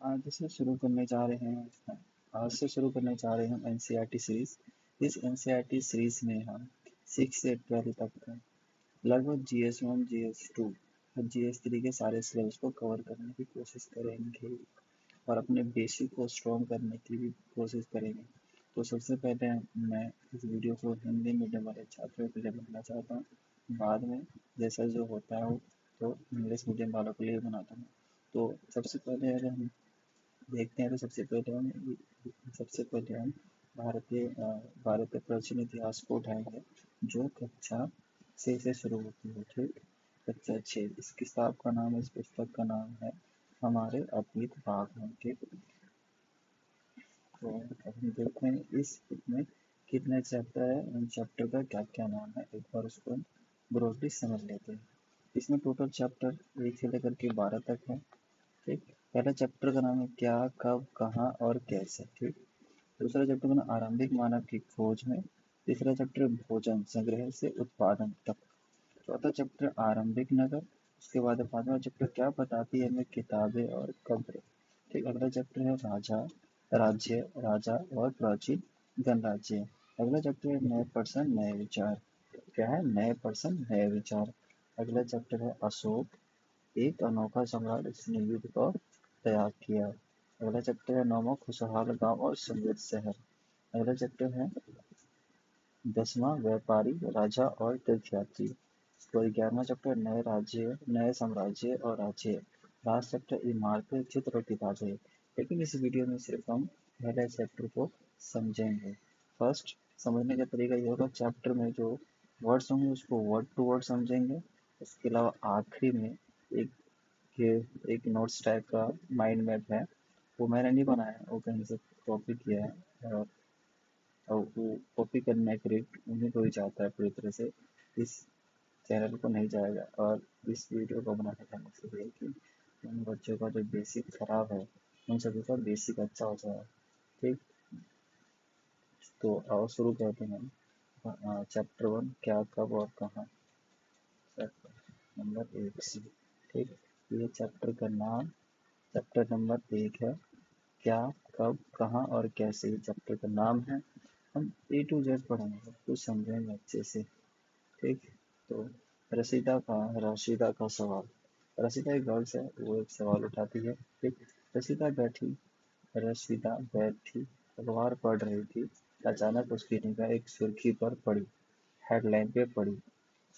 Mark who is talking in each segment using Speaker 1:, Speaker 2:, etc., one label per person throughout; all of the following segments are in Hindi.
Speaker 1: आज से शुरू करने जा रहे हैं आज से शुरू करने जा रहे हैं हम एनसीईआरटी सीरीज। इस एनसीईआरटी सीरीज में हम 6 से 12 तक का लगभग जीएस 1 जीएस 2 और जीएस 3 के सारे सिलेबस को कवर करने की कोशिश करेंगे और अपने बेसिक को स्ट्रॉन्ग करने की भी कोशिश करेंगे। तो सबसे पहले मैं इस वीडियो को हिंदी मीडियम वाले छात्रों के लिए बनाना चाहता हूँ। बाद में जैसा जो होता है तो इंग्लिश मीडियम वालों के लिए बनाता हूँ। तो सबसे पहले अगर हम देखते हैं तो सबसे पहले हम भारतीय प्राचीन इतिहास को उठाएंगे जो कक्षा 6 से शुरू होती है। ठीक, कक्षा 6। इस किताब का नाम, इस पुस्तक का नाम है हमारे अतीत भाग में। ठीक, तो अब हम देखते हैं इस बुक में कितने चैप्टर है, उन चैप्टर का क्या क्या नाम है, एक बार उसको ब्रॉडली समझ लेते हैं। इसमें टोटल चैप्टर 1 से लेकर के 12 तक है। ठीक, पहला चैप्टर का नाम है क्या, कब, कहाँ और कैसे। ठीक, दूसरा चैप्टर का नाम आरंभिक मानव की खोज में। तीसरा चैप्टर भोजन संग्रह से उत्पादन तक। चौथा चैप्टर आरंभिक नगर। उसके बाद पांचवा चैप्टर क्या बताती है हमें किताबें और कब्र। ठीक, अगला चैप्टर है राज्य राजा और प्राचीन गणराज्य। अगला चैप्टर है नए पर्सन नए विचार। क्या है? नए पर्सन नए विचार। अगला चैप्टर है अशोक, एक अनोखा सम्राट जिसने युद्ध को त्याग किया। अगला चैप्टर है नौवां खुशहाल गांव और समृद्ध शहर। अगला चैप्टर है 10वां व्यापारी राजा और तीर्थयात्री। तो 11वां चैप्टर नए राज्य नए साम्राज्य और राज्य। लास्ट चैप्टर इमारतें चित्र और किताबें। लेकिन इस वीडियो में सिर्फ हम पहले चैप्टर को समझेंगे। फर्स्ट समझने का तरीका ये होगा, चैप्टर में जो वर्ड्स होंगे उसको वर्ड टू वर्ड समझेंगे। उसके अलावा आखिरी में एक एक नोट्स टाइप का माइंड मैप है, वो मैंने नहीं बनाया, वो कहीं से कॉपी किया है। और वो कॉपी करने क्रेडिट उन्हीं को ही जाता है पूरी तरह से, इस चैनल को नहीं जाएगा। और इस वीडियो को बनाने का मकसद ये है कि उन बच्चों का जो बेसिक खराब है उन सभी का बेसिक अच्छा हो जाए। ठीक, तो आओ शुरू करते हैं। चैप्टर 1 क्या, कब और कहाँ। चैप्टर नंबर 1 से। ठीक, ये चैप्टर का नाम, चैप्टर नंबर 1 है क्या, कब, कहाँ और कैसे। ये चैप्टर का नाम है। हम A to Z पढ़ेंगे, कुछ समझेंगे अच्छे से। ठीक, तो रशीदा का सवाल। रशीदा एक गर्ल्स है, वो एक सवाल उठाती है। ठीक, रशीदा बैठी रशीदा बैठी अखबार पढ़ रही थी। अचानक उसकी निगाह एक सुर्खी पर पड़ी, हेडलाइन पे पड़ी।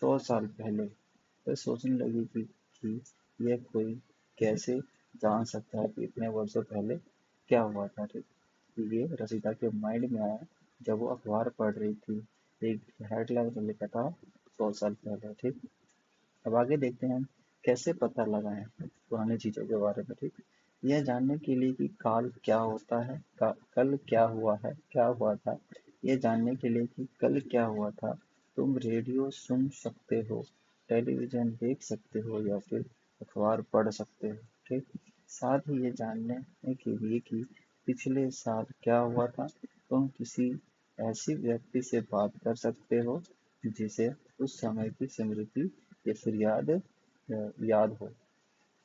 Speaker 1: 100 साल पहले। वह सोचने लगी कि यह कोई कैसे जान सकता है कि इतने वर्षों पहले क्या हुआ था। ठीक, ये रसीदा के माइंड में आया जब वो अखबार पढ़ रही थी। एक हेडलाइन में लिखा था 100 साल पहले। ठीक, अब आगे देखते हैं हम कैसे पता लगाएं पुरानी चीजों के बारे में। ठीक, यह जानने के लिए कि काल क्या होता है, कल क्या हुआ था। यह जानने के लिए कि कल क्या हुआ था, तुम रेडियो सुन सकते हो, टेलीविजन देख सकते हो या फिर अखबार पढ़ सकते हो। ठीक, साथ ही ये जानने के लिए कि पिछले साल क्या हुआ था, तुम किसी ऐसी व्यक्ति से बात कर सकते हो जिसे उस समय की स्मृति या फिर याद हो।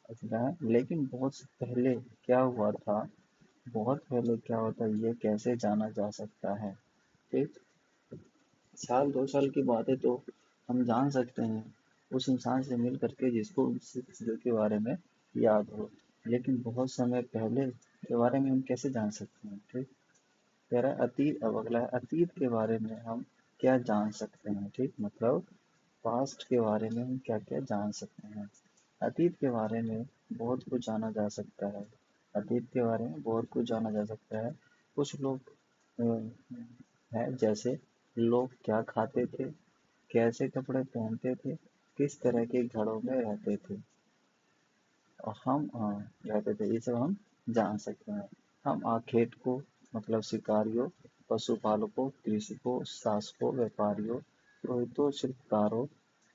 Speaker 1: अगला है, लेकिन बहुत पहले क्या होता है ये कैसे जाना जा सकता है। ठीक, साल 2 साल की बातें तो हम जान सकते हैं उस इंसान से मिल करके जिसको उस चीज़ों के बारे में याद हो, लेकिन बहुत समय पहले के बारे में हम कैसे जान सकते हैं। ठीक, कह रहा है अतीत। अब अगला है अतीत के बारे में हम क्या जान सकते हैं। ठीक, मतलब पास्ट के बारे में हम क्या क्या जान सकते हैं। अतीत के बारे में बहुत कुछ जाना जा सकता है। अतीत के बारे में बहुत कुछ जाना जा सकता है। कुछ लोग हैं जैसे लोग क्या खाते थे, कैसे कपड़े पहनते थे, किस तरह के घरों में रहते थे और हम रहते थे, ये सब हम जान सकते हैं। हम खेत को मतलब शिकारियों, पशुपालकों, कृषकों, शासकों, व्यापारियों, पुरोहितों, शिल्पकारों,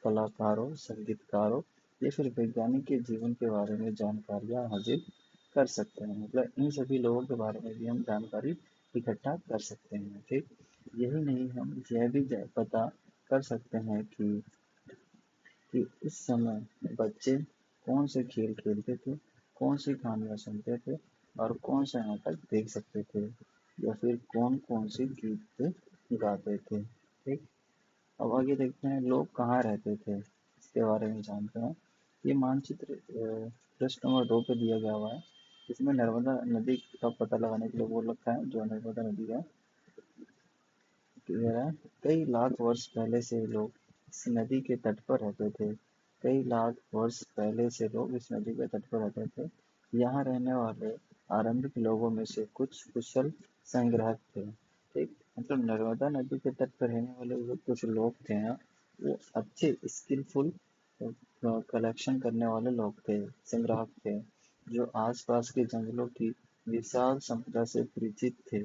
Speaker 1: कलाकारों, संगीतकारों या फिर वैज्ञानिक के जीवन के बारे में जानकारियाँ हासिल कर सकते हैं। मतलब इन सभी लोगों के बारे में भी हम जानकारी इकट्ठा कर सकते हैं। ठीक, यही नहीं, हम यह भी पता कर सकते हैं कि उस समय बच्चे कौन से खेल खेलते थे, कौन सी कहानियाँ सुनते थे, और कौन सा नाटक देख सकते थे या फिर कौन कौन से गीत गाते थे। ठीक। अब आगे देखते हैं लोग कहाँ रहते थे, इसके बारे में जानते हैं। ये मानचित्र पृष्ठ नंबर 2 पे दिया गया हुआ है। इसमें नर्मदा नदी का पता लगाने के लिए बोल रखा है, जो नर्मदा नदी है। कह रहा है कई लाख वर्ष पहले से लोग इस नदी के तट पर रहते थे। कई लाख वर्ष पहले से लोग इस नदी के तट पर रहते थे। यहाँ रहने वाले आरंभिक लोगों में से कुछ कुशल संग्राहक थे। ठीक। मतलब नर्मदा नदी के तट पर रहने वाले जो कुछ लोग थे ना, वो अच्छे स्किलफुल कलेक्शन करने वाले लोग थे, संग्राहक थे, जो आसपास के जंगलों की विशाल संपदा से परिचित थे।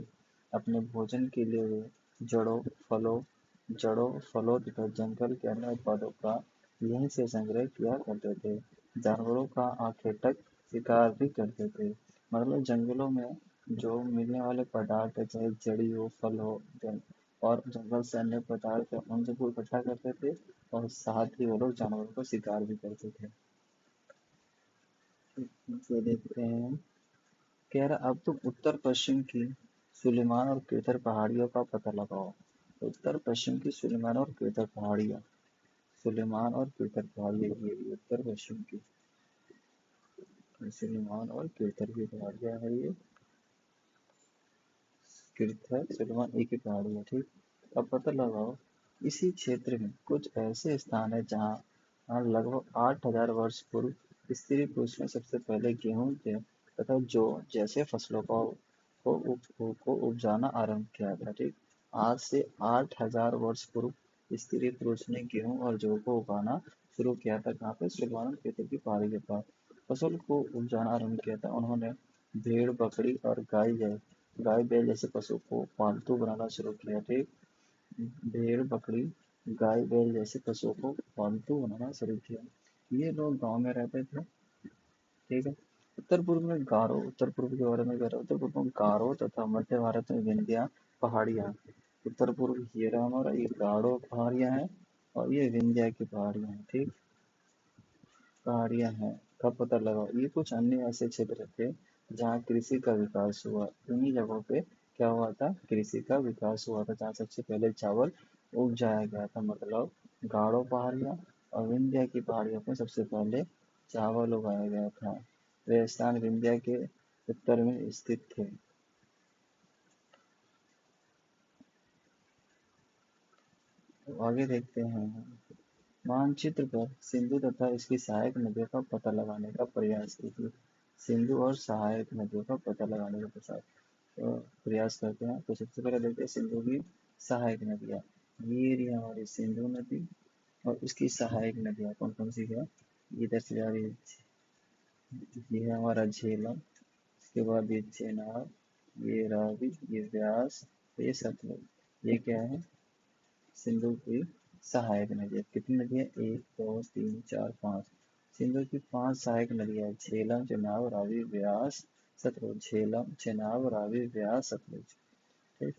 Speaker 1: अपने भोजन के लिए वे जड़ों, फलों जड़ों, फलों तथा जंगल के अन्य उत्पादों का यहीं से संग्रह किया करते थे। जानवरों का आखेटक शिकार भी करते थे। मतलब जंगलों में जो मिलने वाले पदार्थ है, चाहे जड़ी हो, फल हो, और जंगल से अन्य पदार्थ है, उन सबको इकट्ठा करते थे और साथ ही वो लोग जानवरों का शिकार भी करते थे। ये देखते हैं। कह रहा अब तुम उत्तर पश्चिम की सुलेमान और केथर पहाड़ियों का पता लगाओ। उत्तर पश्चिम की सुलेमान और केथर पहाड़ियाँ, सुलेमान और केथर पहाड़ियाँ, ये उत्तर पश्चिम की सुलेमान और केथर की पहाड़ियाँ है ये। केथर सुलेमान एक ही पहाड़ी है। ठीक। अब पता लगाओ इसी क्षेत्र में कुछ ऐसे स्थान है जहाँ लगभग 8,000 वर्ष पूर्व स्त्री पुरुष ने सबसे पहले गेहूं के तथा जो जैसे फसलों को उपजाना आरंभ किया था। ठीक। आज से 8,000 वर्ष पूर्व स्त्री पुरुष ने गेहूं और जौ को उगाना शुरू किया था। कहाँ पे? सुलेमान क्षेत्र की पहाड़ी के पास फसल को उपजाना आरंभ किया था उन्होंने। भेड़ बकरी और गाय बैल जैसे पशु को पालतू बनाना शुरू किया। ठीक। भेड़ बकरी गाय बैल जैसे पशुओं को पालतू बनाना शुरू किया। ये लोग गांव में रहते थे। ठीक है। उत्तर पूर्व के बारे में कह रहा हूँ। उत्तर पूर्व में गारो तथा मध्य भारत में विंध्या पहाड़ियाँ। उत्तर पूर्व ये रहा हमारा, ये गारो पहाड़ियाँ हैं और ये विंध्या की पहाड़ियाँ हैं। ठीक। पहाड़ियाँ हैं का पता लगाओ। ये कुछ अन्य ऐसे क्षेत्र थे जहाँ कृषि का विकास हुआ। इन्हीं जगहों पे क्या हुआ था? कृषि का विकास हुआ था, जहाँ सबसे पहले चावल उपजाया गया था। मतलब गारो पहाड़ियाँ और विंध्या की पहाड़ियों पे सबसे पहले चावल उगाया गया था। वे स्थान विंध्या के उत्तर में स्थित थे। तो आगे देखते हैं। मानचित्र पर सिंधु तथा इसकी सहायक नदियों का पता लगाने का प्रयास कीजिए। सिंधु और सहायक नदियों का पता लगाने का प्रयास करते हैं। तो सबसे पहले देखते हैं सिंधु की सहायक नदियाँ। ये रही हमारी सिंधु नदी और इसकी सहायक नदियाँ कौन कौन सी है? इधर से जा रही है, ये है हमारा झेलम, इसके बाद ये चेनाब, ये रावी, ये व्यास, ये सतलुज। ये क्या है? सिंधु की सहायक नदियाँ। कितनी नदियाँ? 1 2 3 4 5। सिंधु की 5 सहायक नदियाँ: झेलम, चेनाब, रावी, व्यास, सतलुज। झेलम, चेनाब, रावी, व्यास, सतलुज। ठीक।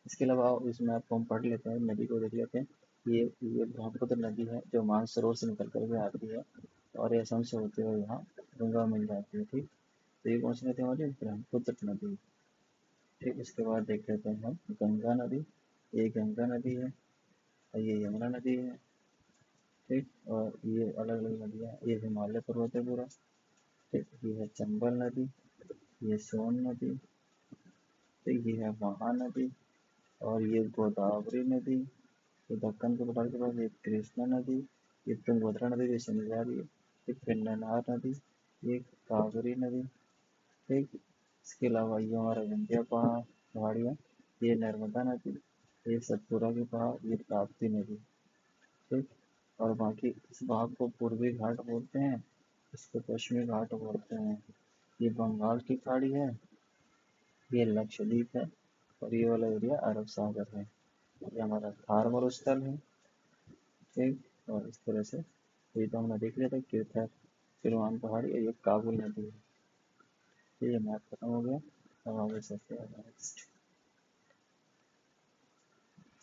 Speaker 1: इसके अलावा इसमें आपको हम पढ़ लेते हैं, नदी को देख लेते हैं। ये ब्रह्मपुत्र नदी है जो मानसरोवर से निकल कर के आती है और ये असम से होते हुए यहाँ गंगा मिल जाती है। ठीक। तो ये कौन सी नदी हमारी? ब्रह्मपुत्र नदी। ठीक। इसके बाद देख लेते हैं हम गंगा नदी। ये गंगा नदी है और ये यमुना नदी है। ठीक। और ये अलग अलग नदियाँ, ये हिमालय पर्वत है पूरा। ठीक। ये है चंबल नदी, ये सोन नदी, ठीक, ये है महानदी और ये गोदावरी नदी। ये दक्कन के पठार के पास ये कृष्णा नदी, ये तुंगभद्रा नदी जैसे चली जा रही है। ये पेन्नार नदी, ये कावेरी नदी। ठीक। इसके अलावा ये हमारा विंध्या पहाड़ियाँ, ये नर्मदा नदी, ये सतपुरा के पहाड़, ये ताप्ती नदी। ठीक। और बाकी इस भाग को पूर्वी घाट बोलते हैं, इसको पश्चिमी घाट बोलते हैं। ये बंगाल की खाड़ी है, ये लक्षद्वीप है और ये वाला एरिया अरब सागर है। ये हमारा थार मरुस्थल है। ठीक। और इस तरह से ये तो हमने देख लिया था केथर सिलवान पहाड़ी और ये काबुल नदी है। ये मैप खत्म हो गया। अब आगे चलते हैं नेक्स्ट।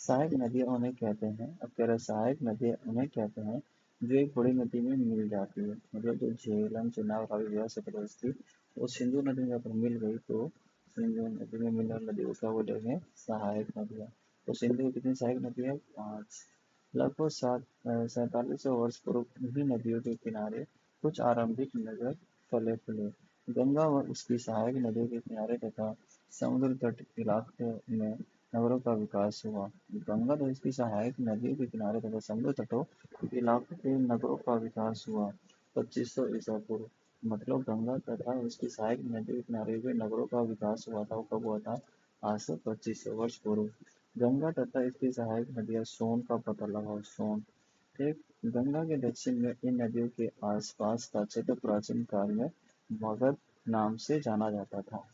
Speaker 1: सहायक नदियाँ उन्हें कहते हैं। अब कह रहे सहायक नदियाँ उन्हें कहते हैं जो एक बड़ी नदी में मिल जाती है। मतलब जो झेलम, चेनाब, रावी, व्यास, सतलज थी, वो सिंधु नदी में अगर मिल गई तो सिंधु नदी में मिलने वाली नदी को क्या बोलेंगे? सहायक नदियाँ। तो सिंधु की कितनी सहायक नदी है? 5। लगभग 4700 वर्ष पूर्व इन्हीं नदियों के किनारे कुछ आरंभिक नगर फले फूले। गंगा व उसकी सहायक नदियों के किनारे तथा समुद्र तट इलाके में नगरों का विकास हुआ। गंगा व इसकी सहायक नदियों के किनारे तथा समुद्र तटों के इलाकों के नगरों का विकास हुआ। 2500 ईसा पूर्व। मतलब गंगा तथा उसकी सहायक नदियों के किनारे हुए नगरों का विकास हुआ था। वो कब हुआ था? आज से 2500 वर्ष पूर्व। गंगा तथा इसकी सहायक नदियां सोन का पता लगाओ। सोन। ठीक। गंगा के दक्षिण में इन नदियों के आसपास का क्षेत्र प्राचीन काल में मगध नाम से जाना जाता था।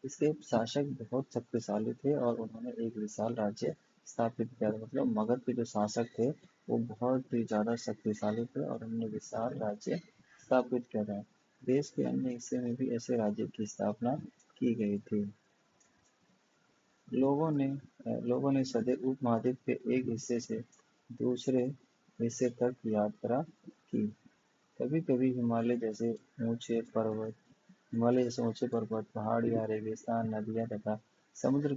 Speaker 1: इसके शासक बहुत शक्तिशाली थे और उन्होंने एक विशाल राज्य स्थापित किया था। मतलब मगध के जो शासक थे वो बहुत ही ज्यादा शक्तिशाली थे और उन्होंने विशाल राज्य स्थापित किया था। देश के अन्य हिस्से में भी ऐसे राज्य की स्थापना की गई थी। लोगों ने सदैव उपमहाद्वीप के एक हिस्से से दूसरे हिस्से तक यात्रा की। कभी कभी हिमालय जैसे ऊंचे पर्वत, पहाड़ियाँ, रेगिस्तान, नदियाँ तथा समुद्रों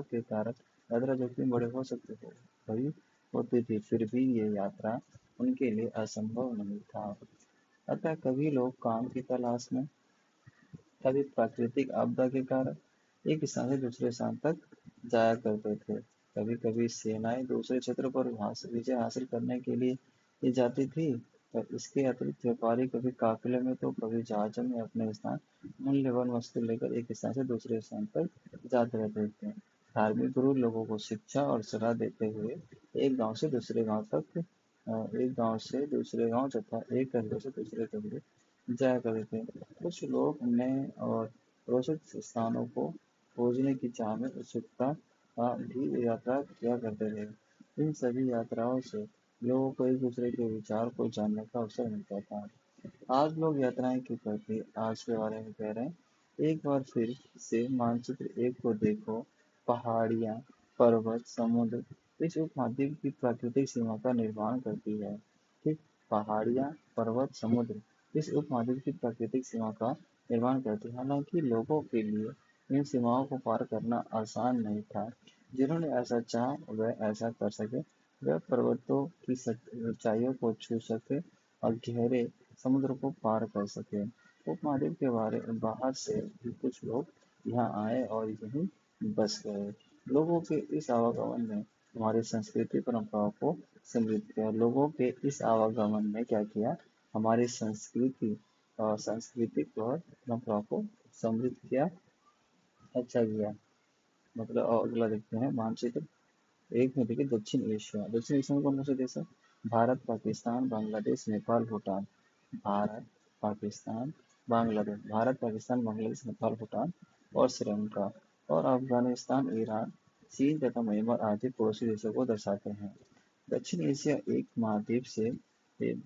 Speaker 1: के कारण यात्रा जोखिम बड़े हो सकते थे भई होती थी, फिर भी ये यात्रा उनके लिए असंभव नहीं था। अतः कभी लोग काम की तलाश में, कभी प्राकृतिक आपदा के कारण एक स्थान से दूसरे स्थान तक जाया करते थे। कभी कभी सेनाएं दूसरे क्षेत्र पर विजय हासिल करने के लिए ये जाती थी। और इसके अतिरिक्त व्यापारी कभी काफिले में तो कभी जहाजों में अपने स्थान मूल्यवान वस्तु लेकर एक स्थान से दूसरे स्थान पर जाते रहते थे। धार्मिक गुरु लोगों को शिक्षा और सलाह देते हुए एक गांव से दूसरे गांव तक एक गांव से दूसरे गांव तथा एक कस्बे से दूसरे कस्बे जाया करते थे। कुछ लोग नए और रोचक स्थानों को खोजने की चाह में उत्सुकता भी यात्रा किया करते थे। इन सभी यात्राओं से लोगों को एक दूसरे के विचार को जानने का अवसर मिलता था। आज लोग यात्राएं क्यों करते हैं? आज के बारे में कह रहे हैं। एक बार फिर से मानचित्र एक को देखो। पहाड़ियाँ, पर्वत, समुद्र इस उपमहाद्वीप की प्राकृतिक सीमा का निर्माण करती है। ठीक। पहाड़ियाँ, पर्वत, समुद्र इस उपमहाद्वीप की प्राकृतिक सीमा का निर्माण करती है। हालांकि लोगों के लिए इन सीमाओं को पार करना आसान नहीं था। जिन्होंने ऐसा चाहा वह ऐसा कर सके। वह पर्वतों की ऊंचाइयों को छू सके और गहरे समुद्र को पार कर सके। उपमहाद्वीप के बाहर से भी कुछ लोग यहाँ आए और यहीं बस गए। लोगों के इस आवागमन ने हमारी संस्कृति परंपराओं को समृद्ध किया। लोगों के इस आवागमन ने क्या किया? हमारी संस्कृति और सांस्कृतिक और परंपराओं को समृद्ध किया, अच्छा किया। मतलब अगला देखते हैं मानचित्र एक में। देखिए दक्षिण एशिया में कौन कौन से देश है? भारत, पाकिस्तान, बांग्लादेश, नेपाल, भूटान। भारत, पाकिस्तान, बांग्लादेश, नेपाल, भूटान और श्रीलंका और अफगानिस्तान, ईरान, चीन तथा म्यांमार आदि पड़ोसी देशों को दर्शाते हैं। दक्षिण एशिया एक महाद्वीप से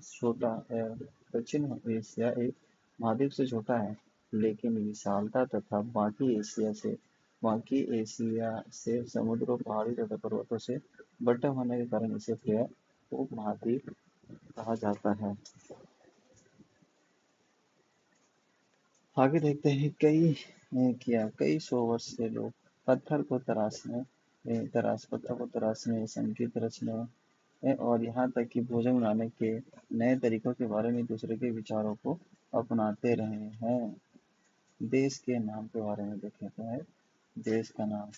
Speaker 1: छोटा है। दक्षिण एशिया एक महाद्वीप से छोटा है, लेकिन विशालता तथा बाकी एशिया से समुद्रों, पहाड़ी तथा पर्वतों से बंटा होने के कारण इसे प्रायः उपमहाद्वीप कहा जाता है। आगे देखते हैं कई सौ वर्ष से लोग पत्थर को तराशने, संगीत रचने और यहाँ तक कि भोजन बनाने के नए तरीकों के बारे में दूसरे के विचारों को अपनाते रहे हैं। देश के नाम के बारे में देखें तो है देश का नाम।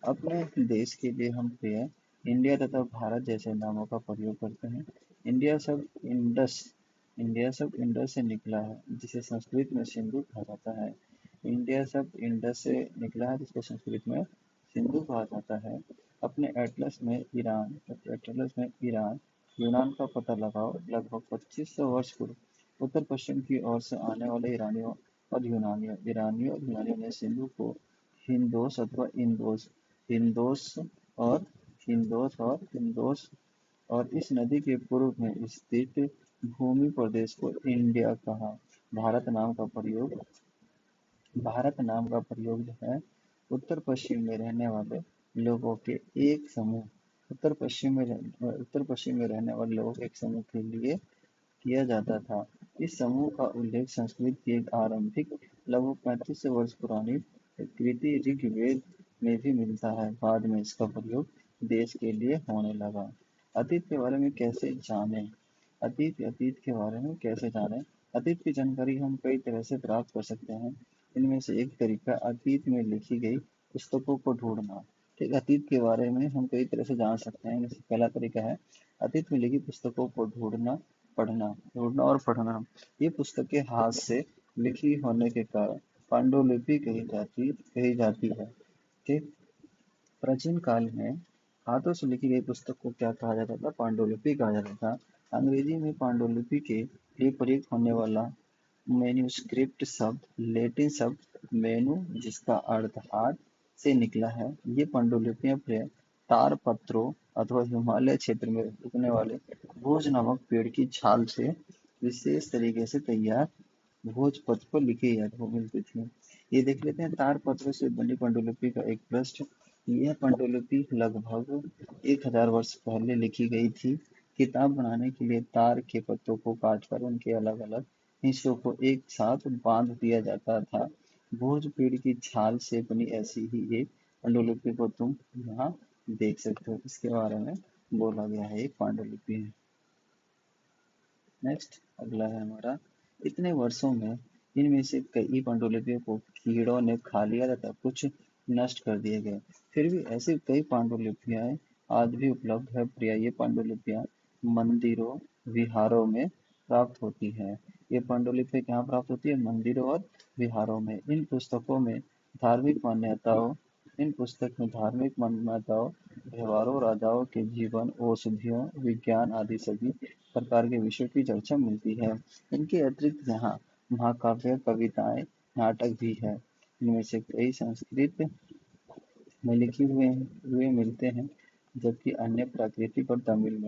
Speaker 1: अपने देश के लिए हम प्रिय इंडिया तथा भारत जैसे नामों का प्रयोग करते हैं। इंडिया शब्द इंडस इंडिया शब्द इंडस से निकला है, जिसे संस्कृत में सिंधु कहा जाता है। इंडिया शब्द इंडस से निकला है, जिसको संस्कृत में सिंधु कहा जाता है। अपने एटलस में ईरान, यूनान का पता लगाओ। लगभग 2500 वर्ष पूर्व उत्तर पश्चिम की ओर से आने वाले ईरानियों ने सिंधु को हिंदोस अथवा हिंदोस और हिंदोस और इस नदी के पूर्व में स्थित भूमि प्रदेश को इंडिया कहा। भारत नाम का प्रयोग जो है उत्तर पश्चिम में रहने वाले लोगों के एक समूह उत्तर पश्चिम में रहने वाले लोग एक समूह के लिए किया जाता था। इस समूह का उल्लेख संस्कृत की एक आरंभिक लगभग 3500 वर्ष पुरानी कृति ऋग्वेद में भी मिलता है। बाद में इसका प्रयोग देश के लिए होने लगा। अतीत के बारे में कैसे जानें? अतीत के बारे में कैसे जानें? अतीत की जानकारी हम कई तरह से प्राप्त कर सकते हैं। इनमें से एक तरीका अतीत में लिखी गई पुस्तकों को ढूंढना। ठीक, अतीत के बारे में हम कई तरह से जान सकते हैं। जैसे पहला तरीका है अतीत में लिखी पुस्तकों को ढूंढना और पढ़ना। ये पुस्तकें हाथ से लिखी होने के कारण पांडुलिपि कही जाती है। ठीक, प्राचीन काल में हाथों से लिखी गई पुस्तक को क्या कहा जाता था? पांडुलिपि कहा जाता था। अंग्रेजी में पांडुलिपि के लिए प्रयुक्त होने वाला मैन्युस्क्रिप्ट शब्द लैटिन शब्द मेनु, जिसका अर्थ हाथ से निकला है। ये पांडुलिपियां तार पत्रों अथवा हिमालय क्षेत्र में उगने वाले भोज नामक पेड़ की छाल से विशेष तरीके से तैयार भोजपत्र पर लिखी मिलती थी। ये देख लेते हैं तार पत्रों से बनी पांडुलिपि का एक पृष्ठ। यह पांडुलिपि लगभग 1000 वर्ष पहले लिखी गई थी। किताब बनाने के लिए तार के पत्तों को काटकर उनके अलग अलग हिस्सों को एक साथ बांध दिया जाता था। भोज पेड़ की छाल से बनी ऐसी ही एक पांडुलिपि को तुम यहाँ देख सकते हो। इसके बारे में बोला गया है, एक पांडुलिपि है। नेक्स्ट अगला है हमारा, इतने वर्षों में इनमें से कई पांडुलिपियों को कीड़ों ने खा लिया तथा कुछ नष्ट कर दिए गए। फिर भी ऐसी कई पांडुलिपियां आज भी उपलब्ध है। प्रिय, ये पांडुलिपियां मंदिरों विहारों में प्राप्त होती है। ये पांडुलिपि कहाँ प्राप्त होती है? मंदिरों और विहारों में। इन पुस्तक में धार्मिक मान्यताओं, व्यवहारों, राजाओं के जीवन, औषधियों, विज्ञान आदि सभी प्रकार के विषयों की चर्चा मिलती है। इनके अतिरिक्त यहाँ महाकाव्य, कविताएं, नाटक भी है। इनमें से कई संस्कृत में लिखे हुए मिलते हैं, जबकि अन्य प्राकृतिक और तमिल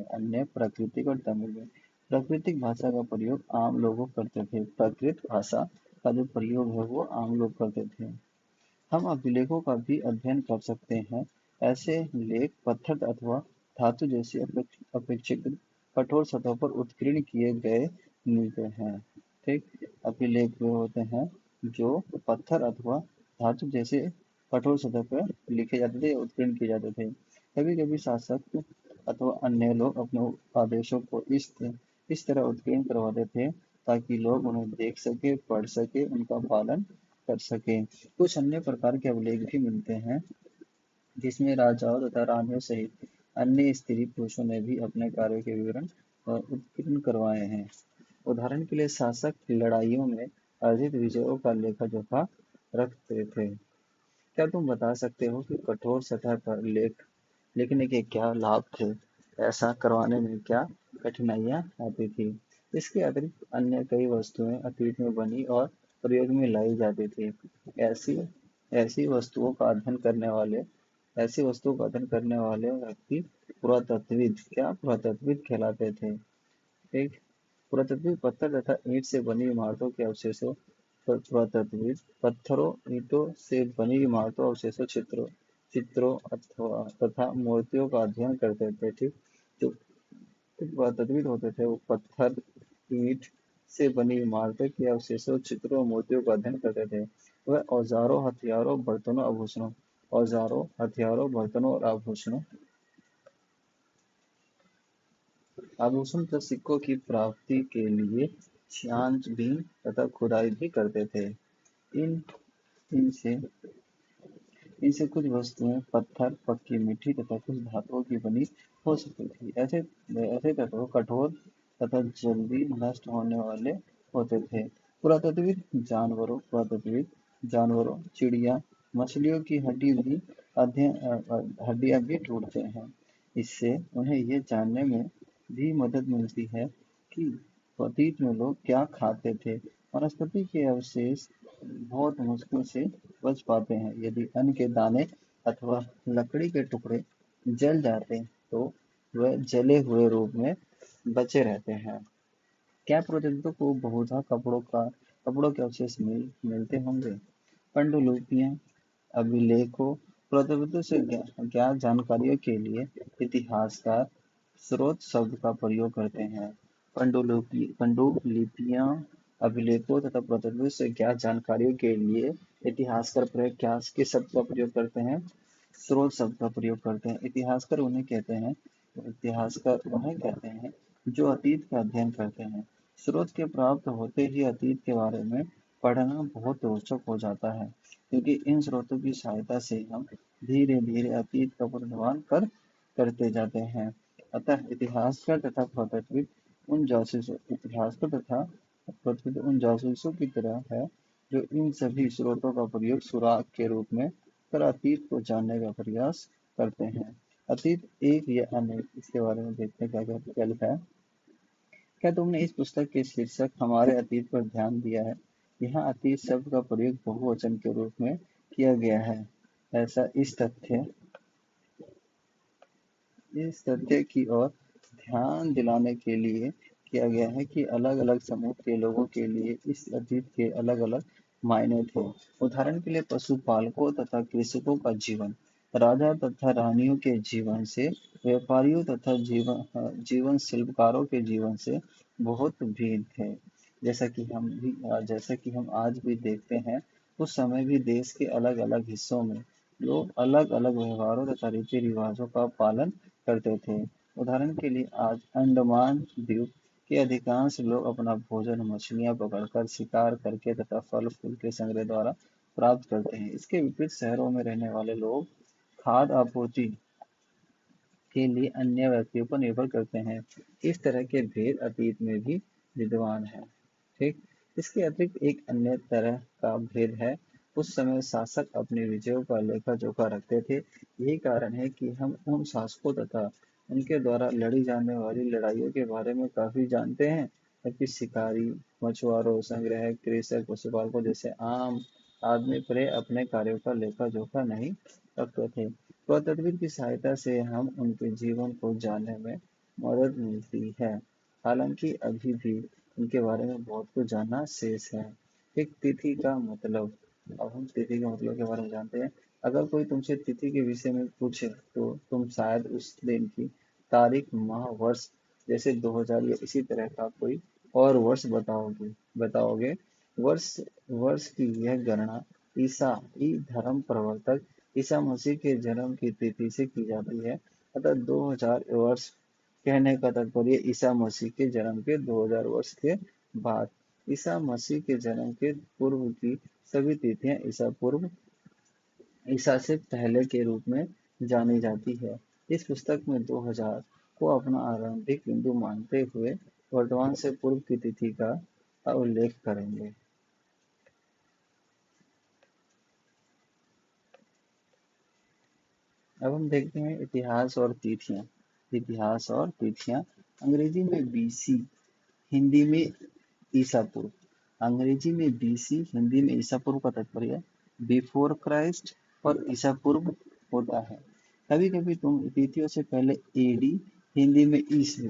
Speaker 1: में। प्राकृतिक भाषा का प्रयोग आम लोग करते थे। प्राकृत भाषा का जो प्रयोग है वो आम लोग करते थे। हम अभिलेखों का भी अध्ययन कर सकते हैं। ऐसे लेख पत्थर अथवा धातु जैसी अपेक्षाकृत कठोर सतह पर उत्कीर्ण किए गए मिलते हैं। ठीक, अभिलेख वे होते हैं जो पत्थर अथवा धातु जैसे कठोर सतह पर लिखे जाते थे, उत्कीर्ण किए जाते थे। कभी कभी शासक अथवा अन्य लोग अपने आदेशों को इस तरह उत्कीर्ण करवाते थे ताकि लोग उन्हें देख सके, पढ़ सके, उनका पालन कर सके। कुछ अन्य प्रकार के अभिलेख भी मिलते हैं जिसमें राजाओं तथा रानियों सहित अन्य स्त्री पुरुषों ने भी अपने कार्यों के विवरण उत्कीर्ण करवाए हैं। उदाहरण के लिए शासक लड़ाइयों में अर्जित विजयों का लेखा जोखा रखते थे। क्या तुम बता सकते हो कि कठोर सतह पर लिखने के क्या लाभ थे? ऐसा करवाने में क्या कठिनाइयाँ आती थी? इसके अतिरिक्त अन्य कई वस्तुएं अतीत में बनी और प्रयोग में लाई जाती थी। ऐसी ऐसी वस्तुओं का अध्ययन करने वाले व्यक्ति पुरातत्वविद कहलाते थे। एक पुरातत्वविद पत्थर तथा ईंट से बनी इमारतों के अवशेषों पुरातत्वविद पत्थरों, ईंटों से बनी इमारतों, अवशेषों, चित्रों अथवा तथा मूर्तियों का अध्ययन करते थे। ठीक, जो पुरातत्वविद होते थे वो पत्थर, ईंट से बनी इमारतों के अवशेषों, चित्रों और मूर्तियों का अध्ययन करते थे। वह औजारों, हथियारों, बर्तनों और आभूषण तथा सिक्कों की प्राप्ति के लिए छानबीन तथा खुदाई भी करते थे। इन इनसे इनसे कुछ वस्तुएं पत्थर, पक्की मिट्टी तथा कुछ धातुओं की बनी हो सकती थी। ऐसे तत्व कठोर तथा जल्दी नष्ट होने वाले होते थे। पुरातत्वविद जानवरों, चिड़िया, मछलियों की हड्डियां भी ढूंढते हैं। इससे उन्हें ये जानने में भी मदद मिलती है कि अतीत में लोग क्या खाते थे। वनस्पति के अवशेष बहुत मुश्किल से बच पाते हैं। यदि अन्न के दाने अथवा लकड़ी के टुकड़े जल जाते तो वह जले हुए रूप में बचे रहते हैं। क्या प्रोजेक्टों को बहुधा कपड़ों के अवशेष मिलते होंगे? पांडुलिपियां, अभिलेखों प्रौद्योगिकी से ज्ञात जानकारियों के लिए इतिहासकार स्रोत शब्द का प्रयोग करते हैं। पांडुलिपियां, अभिलेखों तथा प्रौद्योगिकी से ज्ञात जानकारियों के लिए इतिहासकार किस शब्द का प्रयोग करते हैं? स्रोत शब्द का प्रयोग करते हैं। इतिहासकार उन्हें कहते हैं जो अतीत का अध्ययन करते हैं। स्रोत के प्राप्त होते ही अतीत के बारे में पढ़ना बहुत रोचक हो जाता है, क्योंकि इन स्रोतों की सहायता से हम धीरे धीरे अतीत का पुनर्निर्माण करते जाते हैं। अतः इतिहासकार उन जासूसों की तरह है जो इन सभी स्रोतों का प्रयोग सुराग के रूप में कर अतीत को जानने का प्रयास करते हैं। अतीत एक या अनेक, इसके बारे में देखते हैं क्या क्या विकल्प है। क्या तुमने इस पुस्तक के शीर्षक हमारे अतीत पर ध्यान दिया है? यहाँ अतीत शब्द का प्रयोग बहुवचन के रूप में किया गया है। ऐसा इस तथ्य की ओर ध्यान दिलाने के लिए किया गया है कि अलग अलग समूह के लोगों के लिए इस अतीत के अलग अलग मायने थे। उदाहरण के लिए पशुपालकों तथा कृषकों का जीवन राजा तथा रानियों के जीवन से, व्यापारियों तथा जीवन शिल्पकारों के जीवन से बहुत भिन्न थे। जैसा कि हम आज भी देखते हैं, उस समय भी देश के अलग अलग हिस्सों में लोग अलग अलग व्यवहारों तथा रीति रिवाजों का पालन करते थे। उदाहरण के लिए आज अंडमान द्वीप के अधिकांश लोग अपना भोजन मछलियां पकड़कर, शिकार करके तथा फल फूल के संग्रह द्वारा प्राप्त करते हैं। इसके विपरीत शहरों में रहने वाले लोग खाद्य आपूर्ति के लिए अन्य व्यक्तियों पर निर्भर करते हैं। इस तरह के भेद अतीत में भी विद्यमान है। ठीक, इसके अतिरिक्त एक अन्य तरह का भेद है, उस समय शासक अपने विजयों का लेखा जोखा रखते थे। यही कारण है कि हम उन शासकों तथा उनके द्वारा लड़ी जाने वाली लड़ाइयों के बारे में काफी जानते हैं, जबकि शिकारी, मछुआरों, संग्राहक, कृषक, पशुपालकों जैसे आम आदमी प्राय अपने कार्यों का लेखा जोखा नहीं रखते थे। प्रौद्योगिकी की सहायता से हम उनके जीवन को जानने में मदद मिलती है, हालांकि अभी भी उनके बारे में बहुत कुछ जानना शेष है। एक तिथि का मतलब, अब हम तिथि के मतलब के बारे में जानते हैं। अगर कोई तुमसे तिथि के विषय में पूछे तो तुम शायद उस दिन की तारीख, माह, वर्ष जैसे 2000 या इसी तरह का कोई और वर्ष बताओगे। वर्ष वर्ष की यह गणना ईसाई धर्म प्रवर्तक ईसा मसीह के जन्म की तिथि से की जाती है। अतः 2000 वर्ष कहने का तात्पर्य ईसा मसीह के जन्म के 2000 वर्ष के बाद। ईसा मसीह के जन्म के पूर्व की सभी तिथियां ईसा से पहले के रूप में जानी जाती है। इस पुस्तक में 2000 को अपना आरंभिक बिंदु मानते हुए वर्तमान से पूर्व की तिथि का उल्लेख करेंगे। अब हम देखते हैं इतिहास और तिथियां। अंग्रेजी में बीसी, हिंदी में ईसा पूर्व। अंग्रेजी में बीसी, हिंदी में ईसा पूर्व का तात्पर्य बिफोर क्राइस्ट और ईसा पूर्व होता है। कभी कभी तुम तिथियों से पहले एडी, हिंदी में ईस्वी,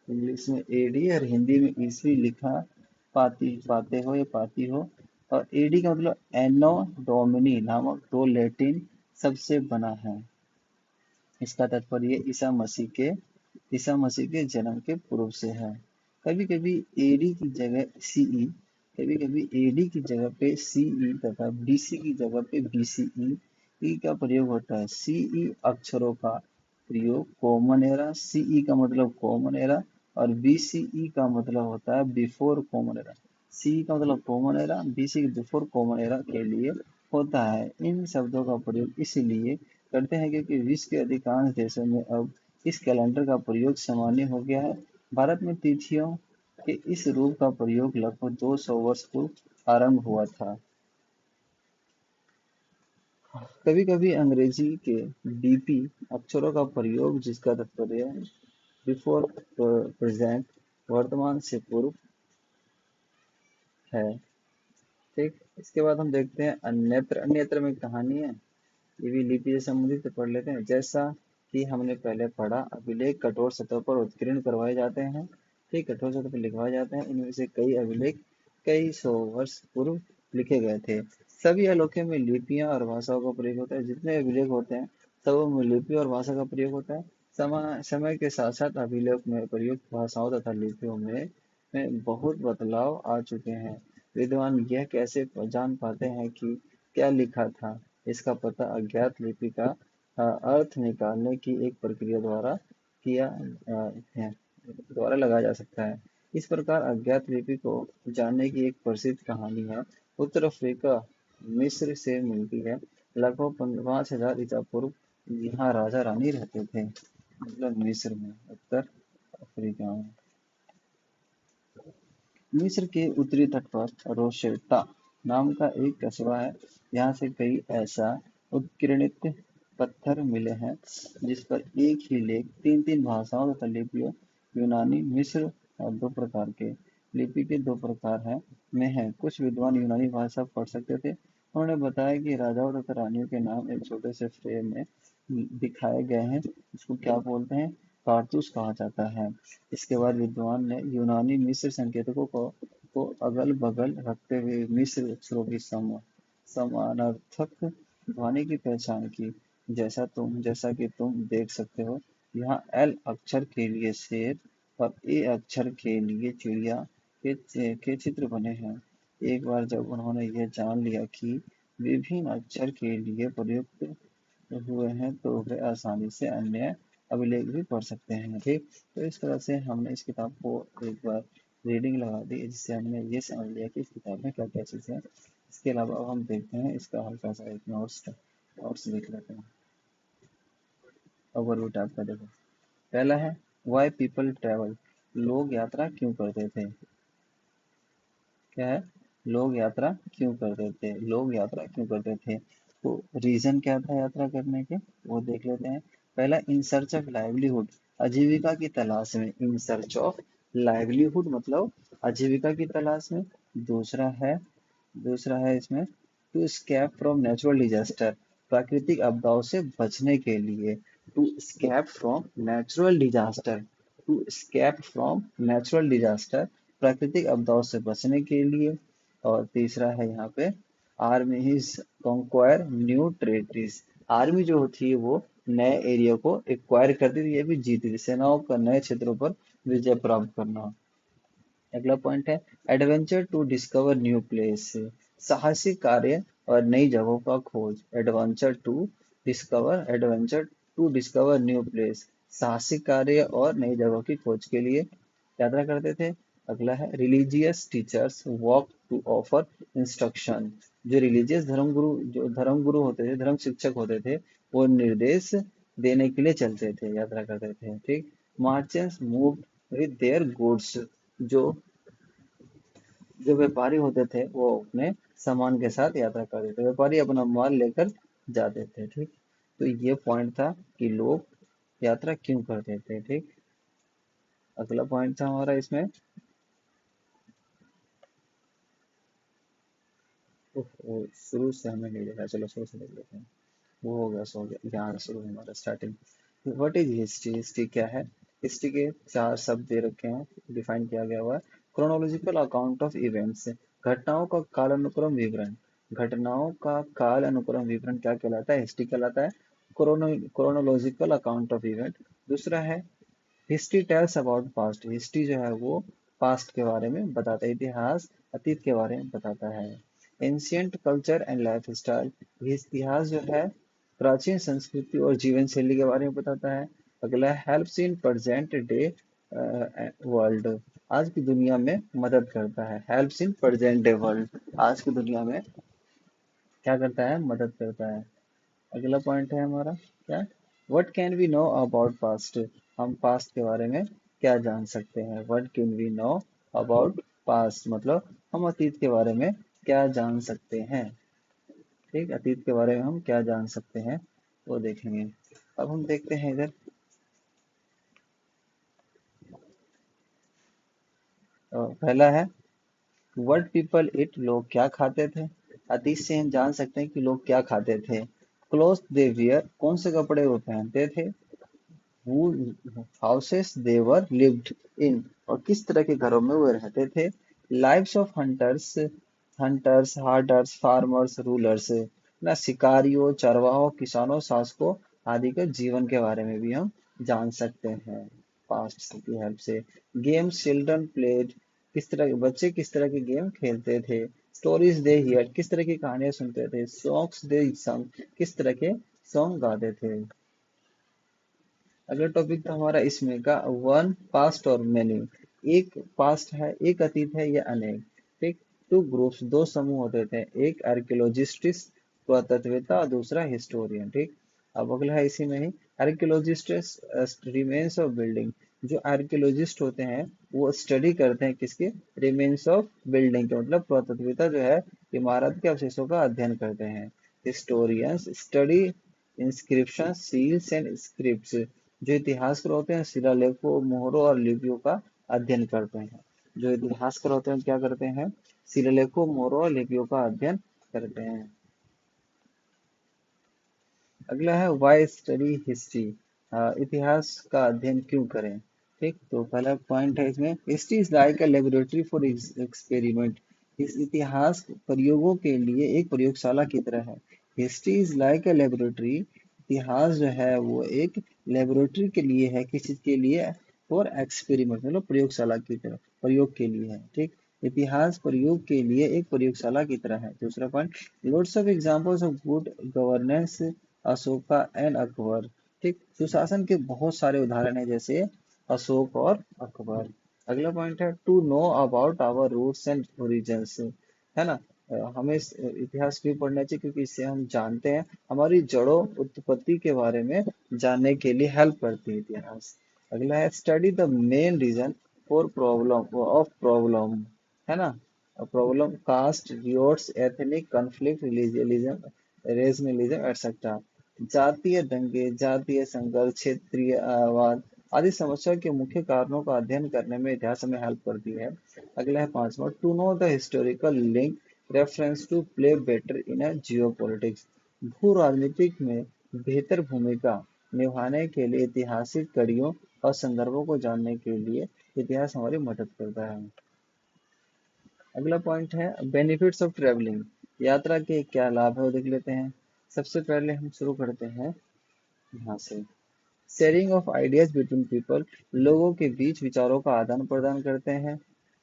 Speaker 1: इंग्लिश में एडी और हिंदी में ईस्वी लिखा पाती हो। और एडी का मतलब एनो डोमिनी नामक दो लैटिन सबसे बना है। इसका तात्पर्य ईसा मसीह के जन्म के पूर्व से है। कभी कभी एडी की जगह सीई, तथा बीसी की जगह पे बीसीई का प्रयोग होता है। सीई अक्षरों का प्रयोग कॉमन एरा, सीई का मतलब कॉमन एरा और बीसीई का मतलब होता है बिफोर कॉमन एरा। सीई का मतलब common era, BC before common era के लिए होता है। इन शब्दों का प्रयोग इसलिए करते हैं क्योंकि विश्व के अधिकांश देशों में अब इस कैलेंडर का प्रयोग सामान्य हो गया है। भारत में तिथियों के इस रूप का प्रयोग लगभग 200 वर्ष पूर्व आरंभ हुआ था। कभी कभी अंग्रेजी के डीपी अक्षरों का प्रयोग, जिसका तात्पर्य बिफोर प्रेजेंट, वर्तमान से पूर्व है। ठीक, इसके बाद हम देखते हैं अन्यत्र में कहानी है, ये भी लिपि से संबंधित पढ़ लेते हैं। जैसा कि हमने पहले पढ़ा, अभिलेख कठोर सतह पर उत्कीर्ण करवाए जाते हैं। ठीक, कठोर सतह पर लिखवाए जाते हैं। इनमें से कई अभिलेख कई सौ वर्ष पूर्व लिखे गए थे। सभी आलोकों में लिपियां और भाषाओं का प्रयोग होता है। जितने अभिलेख होते हैं सब में लिपि और भाषा का प्रयोग होता है। समय के साथ साथ अभिलेख में प्रयुक्त भाषाओं तथा लिपियों में बहुत बदलाव आ चुके हैं। विद्वान यह कैसे जान पाते हैं कि क्या लिखा था? इसका पता अज्ञात लिपि का अर्थ निकालने की एक प्रक्रिया किया है द्वारा लगाया जा सकता है। इस प्रकार अज्ञात लिपि को जानने की एक प्रसिद्ध कहानी है। उत्तर अफ्रीका मिस्र से मिलती है। लगभग 5000 ईसा पूर्व यहाँ राजा रानी रहते थे। मतलब मिस्र में, उत्तर अफ्रीका में। मिस्र के उत्तरी तट पर रोशेटा नाम का एक कस्बा है। यहाँ से कई ऐसा उत्कीर्णित पत्थर मिले हैं जिस पर एक ही लेख तीन तीन भाषाओं तथा लिपियों यूनानी मिस्र और दो प्रकार के लिपि के दो प्रकार हैं में है। कुछ विद्वान यूनानी भाषा पढ़ सकते थे। उन्होंने बताया कि राजाओं तथा रानियों के नाम एक छोटे से फ्रेम में दिखाए गए हैं। इसको क्या बोलते हैं? कारतूस कहा जाता है। इसके बाद विद्वान ने यूनानी मिस्र संकेतकों को अगल बगल रखते हुए मिस्र अक्षरों की समानार्थक ध्वनि की पहचान की। जैसा कि तुम देख सकते हो, यहाँ एल अक्षर के लिए शेर और ए अक्षर के लिए चिड़िया के चित्र बने हैं। एक बार जब उन्होंने यह जान लिया कि विभिन्न अक्षर के लिए प्रयुक्त हुए हैं तो वे आसानी से अन्य अभिलेख भी पढ़ सकते हैं। ठीक, तो इस तरह से हमने इस किताब को एक बार रीडिंग लगा दी, जिससे हमने ये समझ लिया कि इस किताब में क्या क्या चीज़ें हैं। इसके अलावा अब हम देखते हैं इसका हल्का सा एक नोट्स देख लेते हैं। ओवरव्यू टाइप का देखो। पहला है वाई पीपल ट्रेवल, लोग यात्रा क्यों करते थे? क्या है? लोग यात्रा क्यों करते थे? लोग यात्रा क्यों करते थे? तो रीजन क्या था यात्रा करने के, वो देख लेते हैं। पहला, इन सर्च ऑफ लाइवलीहुड, आजीविका की तलाश में। इन सर्च ऑफ लाइवलीहुड मतलब आजीविका की तलाश में। दूसरा है दूसरा है इसमें to escape from natural disaster, प्राकृतिक आपदाओं से बचने के लिए। To escape from natural disaster, to escape from natural disaster, प्राकृतिक आपदाओं से बचने के लिए। और तीसरा है यहाँ पे army is conquer new territories, army जो होती है वो नए एरिया को एक्वायर करती थी, ये भी जीती थी। सेनाओं का नए क्षेत्रों पर विजय प्राप्त करना। अगला पॉइंट है adventure to discover new place, साहसिक कार्य और नई जगहों का खोज। Adventure to discover new place, साहसिक कार्य और नई जगहों की खोज के लिए यात्रा करते थे। अगला है religious teachers walk to offer instruction, जो रिलीजियस धर्मगुरु होते थे, धर्म शिक्षक होते थे, वो निर्देश देने के लिए चलते थे, यात्रा करते थे। ठीक, मार्चेंट्स मूव विद देयर गुड्स, जो जो व्यापारी होते थे वो अपने सामान के साथ यात्रा करते थे, व्यापारी अपना माल लेकर जाते थे। ठीक, तो ये पॉइंट था कि लोग यात्रा क्यों करते थे। ठीक, अगला पॉइंट था हमारा इसमें शुरू से हमें नहीं देखा, चलो शुरू से देख लेते हैं। वो हो गया, सो गया, यहाँ शुरू है हमारा starting. What is history? History क्या है? हिस्ट्री के चार शब्द दे रखे हैं, डिफाइन किया गया हुआ है। क्रोनोलॉजिकल अकाउंट ऑफ इवेंट्स, घटनाओं का कालानुक्रम विवरण। घटनाओं का काल अनुक्रम विवरण क्या कहलाता है? हिस्ट्री कहलाता है। Chronological account of event. दूसरा है history tells about past, history जो है वो पास्ट के बारे में बताता है, इतिहास अतीत के बारे में बताता है। Ancient culture and life style, इतिहास जो है प्राचीन संस्कृति और जीवन शैली के बारे में बताता है। अगला helps in present day world, आज की दुनिया में मदद करता है। Helps in present day world, आज की दुनिया में क्या करता है? मदद करता है। अगला पॉइंट है हमारा क्या? What can we know about past, हम पास्ट के बारे में क्या जान सकते हैं? What can we know about past मतलब हम अतीत के बारे में क्या जान सकते हैं। ठीक, अतीत के बारे में हम क्या जान सकते हैं वो देखेंगे। अब हम देखते हैं इधर, पहला है व्हाट पीपल इट, लोग क्या खाते थे। अतीत से हम जान सकते हैं कि लोग क्या खाते थे। क्लोथ दे वियर, कौन से कपड़े वो पहनते थे। Houses they were lived in, और किस तरह के घरों में वो रहते थे। Lives of hunters, hunters, herders, farmers, rulers ना, शिकारियों, चरवाहों, किसानों, शासकों आदि के जीवन के बारे में भी हम जान सकते हैं पास्ट की हेल्प से। गेम्स चिल्ड्रन प्लेड, किस तरह के बच्चे किस तरह के गेम खेलते थे। स्टोरीज दे हियर, किस तरह की कहानियां सुनते थे। सॉन्ग्स दे संग, किस तरह के सॉन्ग गाते थे। अगला टॉपिक था हमारा इसमें का वन पास्ट और मैनी। एक पास्ट है, एक अतीत है या अनेक। ठीक। टू ग्रुप्स, दो समूह होते थे, एक आर्कियोलॉजिस्ट पुरातत्ववेता और दूसरा हिस्टोरियन। ठीक। अब अगला है इसी में ही आर्कियोलॉजिस्ट रिमेन्स ऑफ बिल्डिंग। जो आर्कियोलॉजिस्ट होते हैं वो स्टडी करते हैं किसके, रिमेन्स ऑफ बिल्डिंग के, मतलब पुरातत्ववेता जो है इमारत के अवशेषों का अध्ययन करते हैं। Historians study inscription seals and scripts. जो इतिहासकार होते हैं शिलालेखों, मोहरों और लिपियों का अध्ययन करते हैं। जो इतिहासकार होते हैं क्या करते हैं, शिलालेखों, मोहरों और लिपियों का अध्ययन करते हैं। अगला है वाई स्टडी हिस्ट्री, इतिहास का अध्ययन क्यों करें। ठीक। तो पहला पॉइंट है इसमें, history is like a laboratory for experiment. इस इतिहास प्रयोगों के लिए एक प्रयोगशाला की तरह है। History is like a laboratory, इतिहास जो है वो एक लेबोरेटरी के लिए है, किस चीज के लिए, फॉर एक्सपेरिमेंट मतलब प्रयोगशाला की तरह, प्रयोग के लिए है। ठीक। इतिहास प्रयोग के लिए एक प्रयोगशाला की तरह है। दूसरा point, lots of examples of good governance Ashoka and Akbar. ठीक। सुशासन के बहुत सारे उदाहरण हैं जैसे अशोक और अकबर। अगला पॉइंट है to know about our roots and origins, है ना। हमें इतिहास क्यों पढ़ना चाहिए, क्योंकि इससे हम जानते हैं हमारी जड़ों, उत्पत्ति के बारे में जानने के लिए हेल्प करती है इतिहास। अगला है study the main reason for problem, है ना। Problem caste, riots, ethnic conflict, religion, regionalism etcetera. जातीय दंगे, जातीय संघर्ष, क्षेत्रीयवाद आदि समस्या के मुख्य कारणों का अध्ययन करने में इतिहास हमें हेल्प करती है। अगला है पांचवा, to know the historical link reference to play better in a geopolitics. भू राजनीतिक में बेहतर भूमिका निभाने के लिए ऐतिहासिक कड़ियों और संदर्भों को जानने के लिए इतिहास हमारी मदद करता है। अगला पॉइंट है बेनिफिट्स ऑफ ट्रेवलिंग, यात्रा के क्या लाभ है वो देख लेते हैं। सबसे पहले हम शुरू करते हैं यहाँ से, sharing of ideas between people, लोगों के बीच विचारों का आदान प्रदान करते हैं,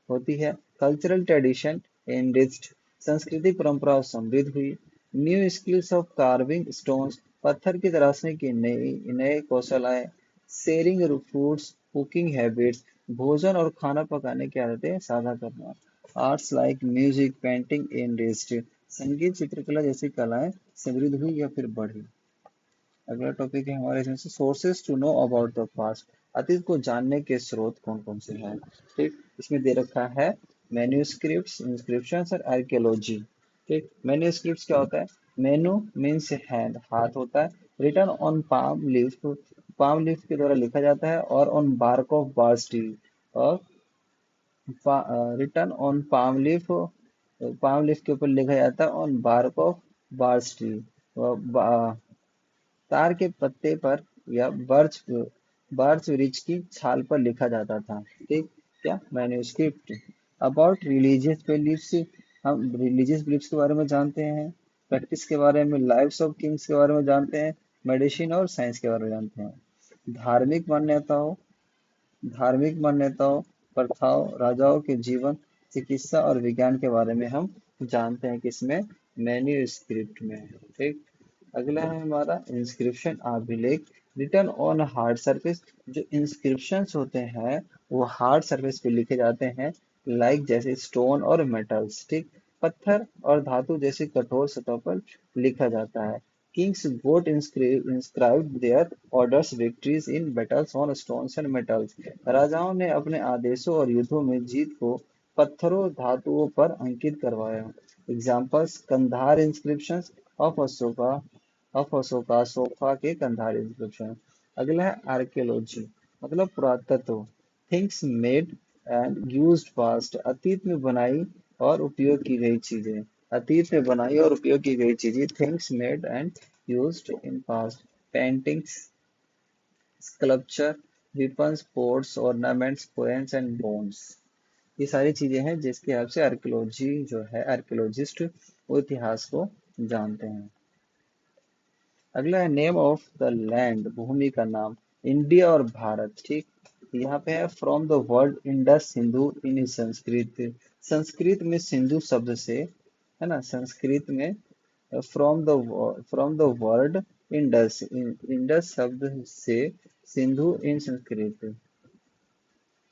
Speaker 1: होती है। कल्चरल ट्रेडिशन एनरिच्ड, सांस्कृतिक परंपराओं समृद्ध हुई। New skills of carving stones, पत्थर की तराशने की नई नए कौशल आए। शेयरिंग फूड्स, कुकिंग हैबिट्स, भोजन और खाना पकाने की आदतें साझा करना। Arts like music, painting enriched, संगीत, चित्रकला जैसी कलाएं समृद्ध हुई या फिर बढ़ी। अगला टॉपिक है हमारे इसमें से sources to know about the past, अतीत को जानने के स्रोत कौन कौन से हैं। ठीक। इसमें दे रखा है मैन्यूस्क्रिप्ट्स, इंस्क्रिप्शंस और आर्कियोलॉजी। ठीक। मैन्यूस्क्रिप्ट्स क्या होता है, मेनू मीन्स हैंड, हाथ होता है। रिटन ऑन पाम लीफ के द्वारा लिखा जाता है, और on bark of birch tree, और रिटन ऑन पाम लीफ के ऊपर लिखा जाता है on bark of birch tree. तार के पत्ते पर या बर्च वृक्ष की छाल पर लिखा जाता था। ठीक। क्या मैन्यूस्क्रिप्ट। अबाउट रिलीजियस बिलीफ्स, हम रिलीजियस बिलीफ्स के बारे में जानते हैं। प्रैक्टिस के बारे में, लाइव्स ऑफ किंग्स के बारे में जानते हैं। मेडिसिन और साइंस के बारे में जानते हैं। धार्मिक मान्यताओं, धार्मिक मान्यताओं, प्रथाओं, राजाओं के जीवन, चिकित्सा और विज्ञान के बारे में हम जानते हैं किसमें, मैन्यूस्क्रिप्ट में। ठीक। अगला है हमारा इंस्क्रिप्शन अभिलेख, रिटन ऑन हार्ड सरफेस। जो इंस्क्रिप्शंस होते हैं वो हार्ड सरफेस पे लिखे जाते हैं, लाइक जैसे स्टोन और मेटल्स। ठीक। पत्थर और धातु जैसे कठोर सतह पर लिखा जाता है। Kings got inscribed their orders victories in battles on stones and metals। राजाओं ने अपने आदेशों और युद्धों में जीत को पत्थरों, धातुओं पर अंकित करवाया। Examples, Kandahar inscriptions of Ashoka, सोफा के कंधार इंस्क्रिप्शन। अगला है आर्कियोलॉजी, मतलब पुरातत्व। Things made and used past, अतीत में बनाई और उपयोग की गई चीजें, अतीत में बनाई और उपयोग की गई चीजें, things made and used in past. Paintings, sculpture, weapons, pots, ornaments, coins and bones। ये सारी चीजें हैं जिसके हेल्प से आर्कियोलॉजी जो है, आर्कियोलॉजिस्ट वो इतिहास को जानते हैं। अगला है नेम ऑफ द लैंड, भूमि का नाम, इंडिया और भारत। ठीक, यहाँ पे है from the word Indus Sindhu in Sanskrit. Sanskrit में सिंधु शब्द से, है ना, संस्कृत में from the word Indus, Indus शब्द से सिंधु इन संस्कृत,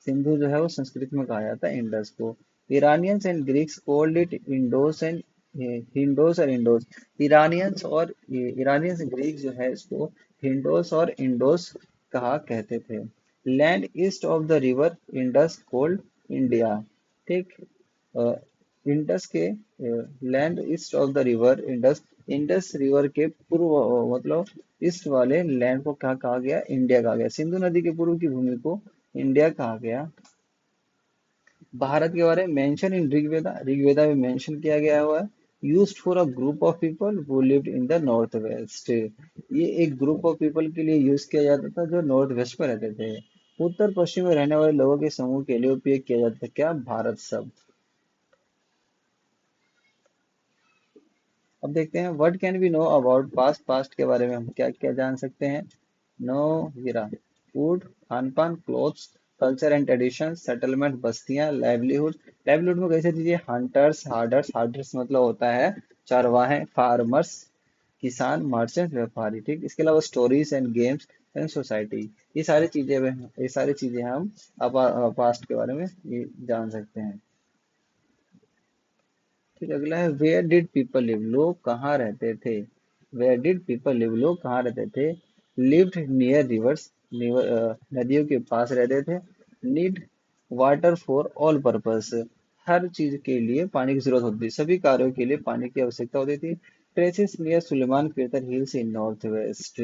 Speaker 1: सिंधु जो है वो संस्कृत में कहा जाता है इंडस को। Iranians and Greeks called it Indos and Hindos और इंडोस। इरानियंस ग्रीक जो है इसको हिंडोस और इंडोस कहा कहते थे। Land east of the river Indus cold India. ठीक, इंडस के land east of the river Indus, Indus river के पूर्व मतलब ईस्ट वाले लैंड को क्या कहा गया, इंडिया कहा गया। सिंधु नदी के पूर्व की भूमि को इंडिया कहा गया। भारत के बारे में मेंशन इन ऋग्वेदा, ऋग्वेदा में मेंशन किया गया हुआ है। Used for a group of people who lived in the north west, ये एक ग्रुप ऑफ पीपल के लिए यूज किया जाता था जो नॉर्थ वेस्ट में रहते थे। उत्तर पश्चिम में रहने वाले लोगों के समूह के लिए उपयोग किया जाता था क्या, भारत शब्द। अब देखते हैं what can we know about past, past के बारे में हम क्या क्या जान सकते हैं। नो हीरा, फूड, खान पान, clothes, culture and tradition, settlement, बस्तियां, लाइवलीहुड। लाइवलीहुड में कैसे दीजिए, हंटर्स, हार्डर्स, हार्डर्स मतलब होता है चरवाहे, फार्मर्स किसान, मर्चेंट व्यापारी। ठीक, इसके अलावा stories and games and society. ये सारी चीजें हम पास्ट के बारे में ये जान सकते हैं। ठीक, अगला है वेयर डिड पीपल लिव, लोग कहाँ रहते थे। वेयर डिड पीपल लिव, लोग कहाँ रहते थे। लिव्ड नियर रिवर्स, नदियों के पास रहते थे। Need water for all purpose, हर चीज के लिए पानी की जरूरत होती थी, सभी कार्यों के लिए पानी की आवश्यकता होती थी। Traces near Sulaiman Kirthar hills in north west,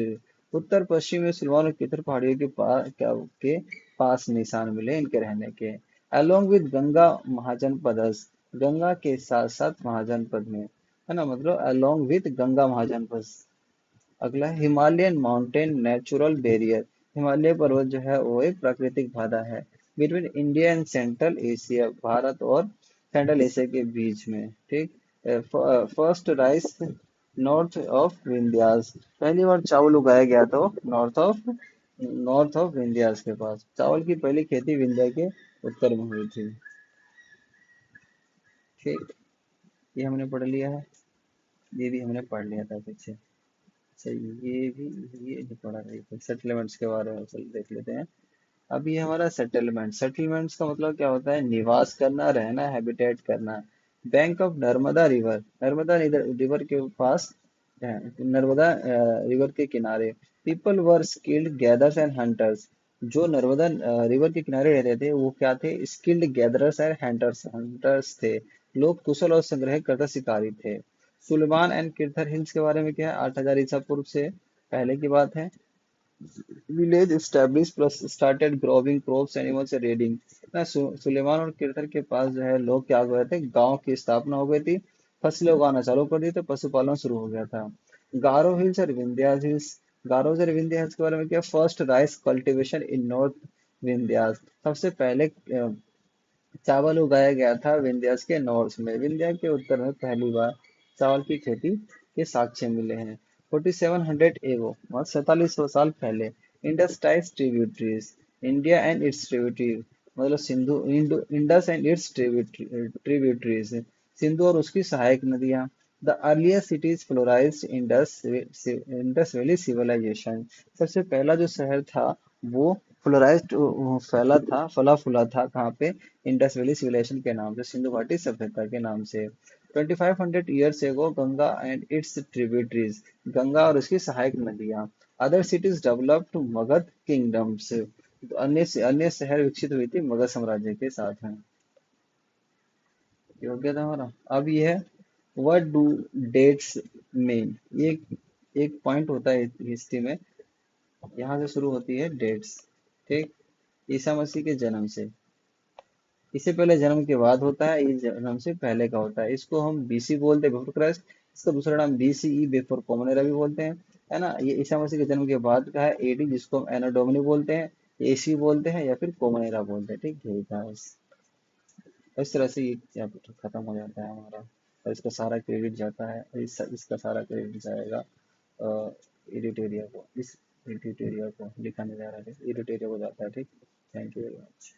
Speaker 1: उत्तर पश्चिम में सुलेमान और क्रेटर पहाड़ियों के पास निशान मिले इनके रहने के। अलोंग विद गंगा महाजनपदस, गंगा के साथ साथ महाजनपद में, है ना, मतलब अलोंग विद गंगा महाजनपद। अगला है Himalayan mountain natural barrier, Himalaya पर्वत जो है वो एक प्राकृतिक बाधा है। Between India and central Asia, Bharat और सेंट्रल एशिया के बीच में। ठीक, first rice north of Vindhyas, पहली बार चावल उगाया गया तो नॉर्थ ऑफ विंध्यास के पास, चावल की पहली खेती विंध्या के उत्तर में हुई थी। ठीक, ये हमने पढ़ लिया है, ये भी हमने पढ़ लिया था पीछे। अच्छा, ये भी, ये नहीं पढ़ा था, सेटलमेंट्स के बारे में चल देख लेते हैं। अब ये हमारा सेटलमेंट, सेटलमेंट्स का मतलब क्या होता है, निवास करना, रहना, हैबिटेट करना। Bank of Narmada river, Narmada river के पास, नर्मदा रिवर के किनारे। People were skilled gathers and hunters, जो नर्मदा रिवर के किनारे रहते थे वो क्या थे, skilled gatherers and hunters, hunters थे। लोग कुशल और संग्रह करता शिकारी थे। सुलेमान एंड किर्थर हिल्स के बारे में क्या है, 8000 ईसा पूर्व से पहले की बात है। Village establish plus started growing crops animals rearing ना, सुलेमान और किरथर के पास जो है लोग क्या हुए थे, गांव की स्थापना हो गई थी, फसलें उगाना चालू कर दी तो पशुपालन शुरू हो गया था। गारो हिल्स और विंध्यास हिल्स, गारोज और विंध्या हिल्स के बारे में क्या, first rice cultivation in north Vindhyas, सबसे पहले चावल उगाया गया था विंध्यास के नॉर्थ में। विंध्या के उत्तर में पहली बार चावल की खेती के साक्ष्य मिले हैं। 4700 एगो मतलब 4700 साल पहले। Indus types tributaries, India and its tributary मतलब Indus and its tributaries, Sindhu और उसकी सहायक नदियां। The earliest cities flourished Indus valley civilisation, सबसे पहला जो शहर था वो फ्लोराइज्ड फला फूला था, कहाँ पे, इंडस वैली सिविलाइजेशन के नाम से, सिंधु घाटी सभ्यता के नाम से। 2500 years ago Ganga and its tributaries, Ganga और उसकी सहायक नदियां। Other cities developed Magadh kingdoms, अन्य शहर विकसित हुई थी मगध साम्राज्य के साथ में। ये हो गया था हमारा। अब ये है व्हाट डू डेट्स मीन, ये एक पॉइंट होता है हिस्ट्री में, यहाँ से शुरू होती है डेट्स। ठीक, ईसा मसीह के जन्म से, इससे पहले जन्म के बाद होता है, ये जन्म से पहले का होता है। इसको हम बीसी बोलते हैं, बिफोर क्राइस्ट। इसका दूसरा नाम बीसीई, बिफोर कॉमन एरा भी बोलते हैं, है ना। ये ईसा मसीह के जन्म के बाद का है, एडी, जिसको हम एनो डोमिनी बोलते हैं, एसी बोलते हैं या फिर कॉमन एरा बोलते हैं। ठीक, यही था बस। इस तरह से ये चैप्टर खत्म हो जाता है हमारा, और इसका सारा क्रेडिट जाता है, और इसका सारा क्रेडिट जाएगा एडिटोरिया को। इस एडिटोरिया को लिखा नहीं जा रहा है, एडिटोरिया को जाता है। ठीक, थैंक यू वेरी मच।